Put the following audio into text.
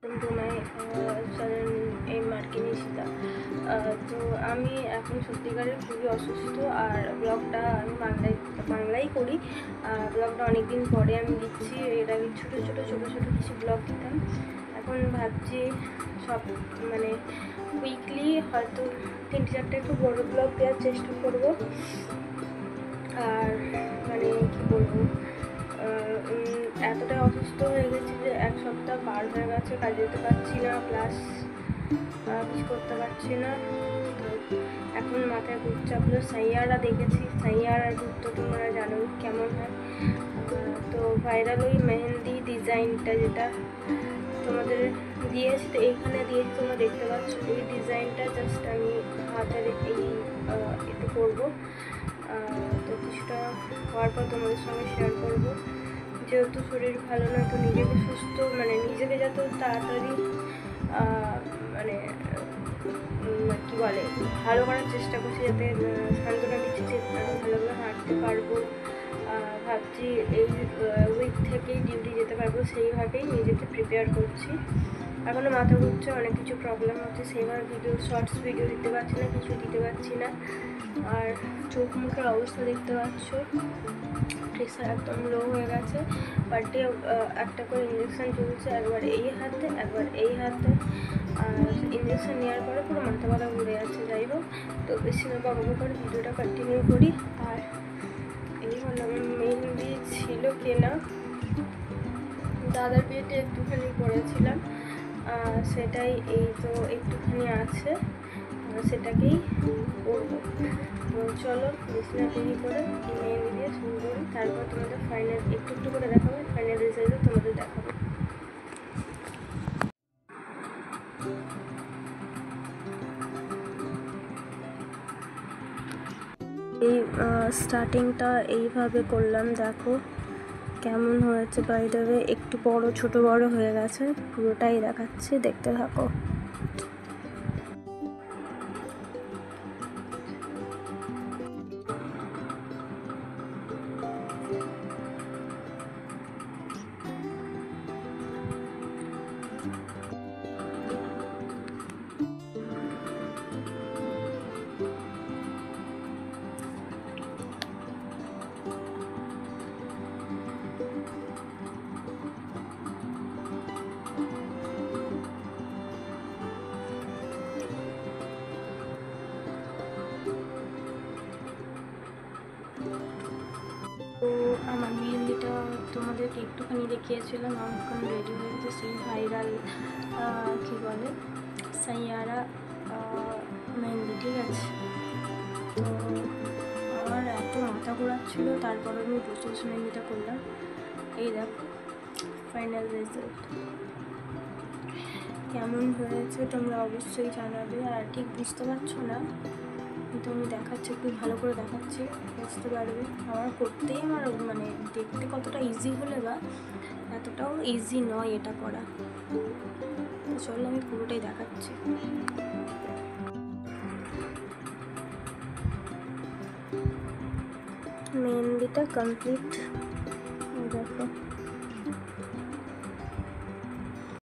To my channel M মার্কে নিশিতা। তো আমি এখন সত্যিকারের খুবই অসুস্থ, আর ব্লগটা আমি বাংলাই করি। ব্লগটা অনেকদিন পরে আমি দিচ্ছি। এর আগে ছোটো ছোটো কিছু ব্লগ দিতাম। এখন ভাবছি সব মানে উইকলি হয়তো 3-4টা একটু বড়ো ব্লগ দেওয়ার চেষ্টা করব। আর মানে কি বলবো, এতটাই অসুস্থ হয়ে গেছি যে 1 সপ্তাহ পার হয়ে গেছে, কাজে যেতে পারছি না, প্লাস কিছু করতে পারছি না। তো এখন মাথায় ঘুর চাপলো। সাইয়ারা দেখেছি, সাইয়ারার ঘুর তো তোমরা জানো কেমন হয়। তো ভাইরাল ওই মেহেন্দি ডিজাইনটা যেটা তোমাদের দিয়েছি, তো এইখানে দিয়েছি তোমরা দেখতে পাচ্ছ। এই ডিজাইনটা জাস্ট আমি হাতের এতে করবো। তো কিছুটা হওয়ার পর তোমাদের সঙ্গে শেয়ার করবো। যেহেতু শরীর ভালো না, তো নিজেকে সুস্থ মানে নিজেকে যত তাড়াতাড়ি মানে কী বলে ভালো করার চেষ্টা করছি, যাতে সান্ত্বনা দিচ্ছি যে আমি ভালোভাবে হাঁটতে পারবো। ভাবছি এই উইক থেকেই ডিউটি যেতে পারবো, সেইভাবেই নিজেকে প্রিপেয়ার করছি। এখনও মাথা ঘুরছে, অনেক কিছু প্রবলেম হচ্ছে, সেইভাবে শর্টস ভিডিও দিতে পারছি না, কিছু দিতে পারছি না। আর চোখ মুখের অবস্থা দেখতে পাচ্ছ, প্রেশার একদম লো হয়ে গেছে। পার ডে একটা করে ইঞ্জেকশান চলছে, একবার এই হাতে একবার এই হাতে। ইঞ্জেকশান নেওয়ার পরে পুরো মাথা ব্যথা ঘুরে যাচ্ছে। যাই হোক, তো বেশি না বাবা করে ভিডিওটা কন্টিনিউ করি। আর এই হলো আমার মেহেন্দি ছিল কেনা, দাদার বিয়েতে একটুখানি করেছিলাম, সেটাই এই তো একটুখানি আছে, সেটাকেই করবো। তো চলো বেশি না দেরি করে মেহেন্দি দিয়ে শুরু করি, তারপর তোমাদের ফাইনাল একটু করে দেখাবো, ফাইনাল রেজাল্টও তোমাদের দেখাবো। এই স্টার্টিংটা এইভাবে করলাম, দেখো কেমন হয়েছে। বাই দ্য ওয়ে একটু ছোট বড় হয়ে গেছে, পুরোটাই দেখাচ্ছি, দেখতে থাকো। তো আমার মেহেন্দিটা তোমাদেরকে একটুখানি দেখিয়েছিলাম, এখন রেডি হয়ে গেছে সেই ভাইরাল কী বলে সাইয়ারা মেহেন্দি, ঠিক আছে। তো আমার এত মাথা ঘোরাচ্ছিল, তারপর আমি বসে বসে মেহেন্দিটা করলাম। এই দেখো ফাইনাল রেজাল্ট কেমন হয়েছে তোমরা অবশ্যই জানাবে। আর ঠিক বুঝতে পারছো না, কিন্তু আমি দেখাচ্ছি, একটু ভালো করে দেখাচ্ছি, বুঝতে পারবে। আমার করতেই আমার মানে দেখতে কতটা ইজি হলে বা এতটাও ইজি নয় এটা করা। তো চলো আমি পুরোটাই দেখাচ্ছি। মেহেন্দিটা কমপ্লিট